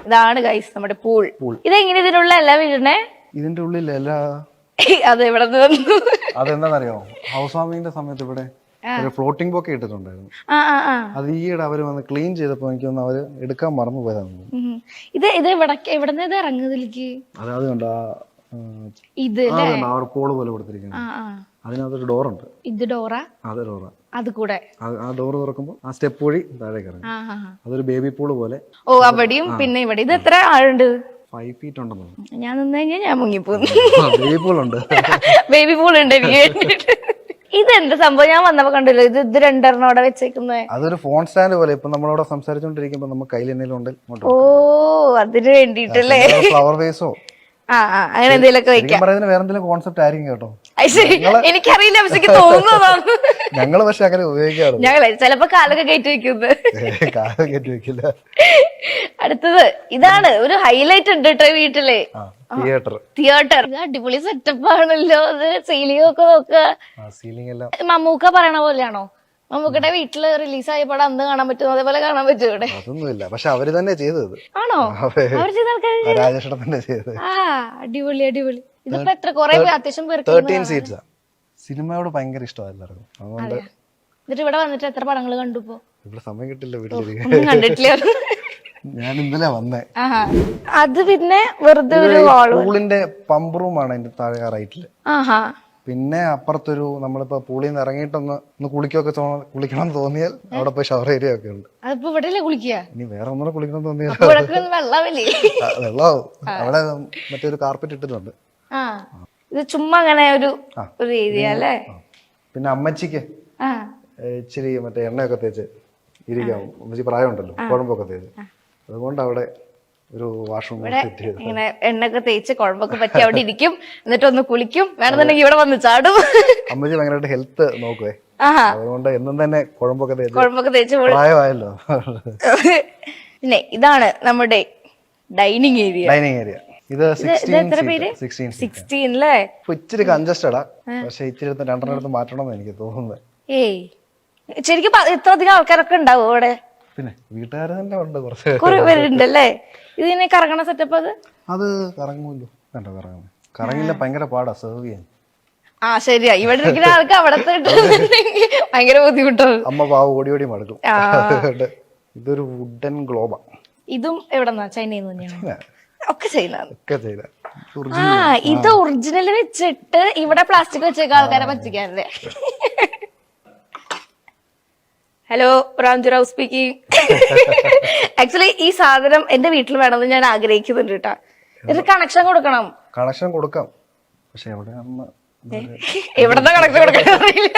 ഇതാണ് ഗൈസ് നമ്മുടെ പൂൾ. ഇതെങ്ങനെ ഇതിനുള്ള എല്ലാ വീടിനെ ഇതിന്റെ ഉള്ളിൽ എല്ലാ അത് എവിടെ നിന്ന് വന്നു? അതെന്താണെന്നറിയോ, ഹൗസ് വാമിങ്ങിന്റെ സമയത്ത് ഇവിടെ ഒരു ഫ്ലോട്ടിംഗ് ബൊക്കെ ഇട്ടിട്ടുണ്ടായിരുന്നു. അത് ഈയിടെ അവര് വന്ന് ക്ലീൻ ചെയ്തപ്പോ എനിക്കൊന്ന് അവര് എടുക്കാൻ മറന്നു പോയതാണ്. ഇത് എവിടെന്ന് ഇത് ഇറങ്ങുതിലേക്ക് അത് കണ്ടോ, ഇത് പോള് പോലെ കൊടുത്തിരിക്കുന്നത്. അതിനകത്തൊരു ഡോറുണ്ട്. ഇത് ഡോറാ? അത് ഡോറാ. അത് കൂടെ ആ ഡോറ് തുറക്കുമ്പോ ആ സ്റ്റെപ്പ് വഴി താഴേക്ക് ഇറങ്ങും. അതൊരു ബേബി പൂള് പോലെ. ഓ, അവിടെയും പിന്നെ ഇവിടെ. ഇത് എത്ര ആളുണ്ട്? 5 feet ഉണ്ടെന്ന് തോന്നുന്നു. ഞാൻ നിന്ന് കഴിഞ്ഞാൽ ഞാൻ മുങ്ങിപ്പോന്നു. ബേബി പൂളുണ്ട്. ബേബി പൂൾ ഉണ്ട് എനിക്ക് വേണ്ടിട്ട്. ഇതെന്താ സംഭവം? ഞാൻ വന്നപ്പോ കണ്ടല്ലോ ഇത് രണ്ടെണ്ണം അവിടെ വെച്ചേക്കുന്നത്. അതൊരു ഫോൺ സ്റ്റാൻഡ് പോലെ. ഇപ്പൊ നമ്മളവിടെ സംസാരിച്ചോണ്ടിരിക്കുമ്പോ നമുക്ക് കയ്യിൽ എന്തെങ്കിലും ഉണ്ട്. ഓ, അതിന് വേണ്ടിട്ടല്ലേ? ഫ്ലവർ വേസോ അങ്ങനെ എന്തെങ്കിലുമൊക്കെ വെക്കാം. വേറെ എന്തെങ്കിലും കോൺസെപ്റ്റ് ആയിരിക്കും കേട്ടോ. എനിക്കറിയില്ല, പക്ഷെ എനിക്ക് തോന്നുന്നതാണ്. ഞങ്ങള് പക്ഷെ അങ്ങനെ ഉപയോഗിക്കാറ്. ഞങ്ങള് ചിലപ്പോ കാലൊക്കെ കയറ്റി വെക്കുന്നത്. കാലം കയറ്റി വെക്കില്ല. അടുത്തത് ഇതാണ് ഒരു ഹൈലൈറ്റ് ഉണ്ട് കേട്ടോ വീട്ടില്. തിയേറ്റർ. അടിപൊളി സെറ്റപ്പ് ആണല്ലോ. അത് സീലിംഗ് ഒക്കെ നോക്കുക. മമ്മൂക്ക പറയണ പോലെയാണോ? മമ്മൂക്കയുടെ വീട്ടില് റിലീസ് ആയ പടം അന്ന് കാണാൻ പറ്റും, അതേപോലെ കാണാൻ പറ്റും ഇവിടെ? അതൊന്നുമില്ല, പക്ഷെ അവര് തന്നെ ചെയ്തത്. ആണോ? അവര് ചെയ്ത ആൾക്കാര് രാജേഷ് തന്നെ ചെയ്തത്. അടിപൊളി അടിപൊളി. ഇതിപ്പോ എത്ര കുറെ അത്യാവശ്യം പേർക്ക് 13 seats. സിനിമയോട് ഭയങ്കര ഇഷ്ടമാണ് എല്ലാവർക്കും. അതുകൊണ്ട് എന്നിട്ട് ഇവിടെ വന്നിട്ട് എത്ര പടങ്ങൾ കണ്ടു? ഇപ്പൊ ഇവിടെ സമയം കിട്ടില്ല, വീട്ടിലിരിക്കും. കണ്ടിട്ടില്ല. ഞാൻ ഇന്നലെ വന്നേ. അത് പിന്നെ വെറുതെ ഒരു പൂളിന്റെ പമ്പ് റൂമാണ് അതിന്റെ താഴെ റൈറ്റില്. പിന്നെ അപ്പുറത്തൊരു നമ്മളിപ്പോ പൂളിൽ നിന്ന് ഇറങ്ങിയിട്ടൊന്ന് കുളിക്കണം എന്ന് തോന്നിയാൽ അവിടെ പോയി ഷവർ ഏരിയ ഒക്കെ ഉണ്ട്. ഇനി വേറെ ഒന്നുകൂടെ കുളിക്കണം തോന്നിയാൽ വെള്ളമാവും. അവിടെ മറ്റൊരു കാർപ്പറ്റ് ഇട്ടിട്ടുണ്ട്. ഇത് ചുമ്മാ അങ്ങനെ ഒരു ഏരിയ അല്ലേ? പിന്നെ അമ്മച്ചിക്ക് ഇച്ചിരി മറ്റേ എണ്ണയൊക്കെ തേച്ച് ഇരിക്കാം. അമ്മച്ചി പ്രായമുണ്ടല്ലോ, കുഴമ്പൊക്കെ തേച്ച്. അതുകൊണ്ട് അവിടെ ഒരു വാഷ്റൂം ഇങ്ങനെ എണ്ണൊക്കെ തേച്ച് കുഴമ്പൊക്കെ പറ്റി അവിടെ ഇരിക്കും. എന്നിട്ട് ഒന്ന് കുളിക്കും. വേണമെന്നുണ്ടെങ്കിൽ ഇവിടെ വന്ന് ചാടും. അമ്മച്ചി ഭയങ്കരമായിട്ട് ഹെൽത്ത് നോക്കുവേ. അതുകൊണ്ട് എന്നും തന്നെ കുഴമ്പൊക്കെ തേച്ച് പ്രായമായല്ലോ. പിന്നെ ഇതാണ് നമ്മുടെ ഡൈനിങ് ഏരിയ. ഇത് 16 അല്ലേ? ഇച്ചിരി കൺജസ്റ്റഡാ, പക്ഷെ ഇച്ചിരി രണ്ടെണ്ണം മാറ്റണം എന്ന് എനിക്ക് തോന്നുന്നത്. ശരിക്കും ഇത്ര അധികം ആൾക്കാരൊക്കെ ഉണ്ടാവും അവിടെ? പിന്നെ വീട്ടുകാരെ തന്നെ ഉണ്ട്, കുറച്ച് കുറെ പേരുണ്ടല്ലേ? ഇതിനെ കറങ്ങണ സെറ്റപ്പ് അത് കറങ്ങുമല്ലോ. കണ്ടോ കറങ്ങില്ല, ഭയങ്കര പാടാ സെർവ് ചെയ്യാൻ. ശരിയാ. ഇവിടെ ഇരിക്കുന്ന ആൾക്ക് അവിടെ ഭയങ്കര ബുദ്ധിമുട്ടാണ്. അമ്മ പാവ ഓടി ഓടി മടുക്കും. ഇതൊരു വുഡൻ ഗ്ലോബാ. ഇതും എവിടെന്നാ? ചൈനയിൽ നിന്ന് തന്നെയാണ് ഒക്കെ ചെയ്യുന്നത്. ഇത് ഒറിജിനൽ വെച്ചിട്ട് ഇവിടെ പ്ലാസ്റ്റിക് വെച്ചേക്ക ആൾക്കാരെ പറ്റിക്കാറില്ലേ? Hello, Ramjirao speaking. ആക്ച്വലി ഈ സാധനം എന്റെ വീട്ടിൽ വേണമെന്ന് ഞാൻ ആഗ്രഹിക്കുന്നുണ്ട് കേട്ടാ. ഇത് കണക്ഷൻ കൊടുക്കണം. കണക്ഷൻ കൊടുക്കാം, പക്ഷെ എവിടെന്നാ കണക്ഷൻ കൊടുക്കാൻ അറിയില്ല.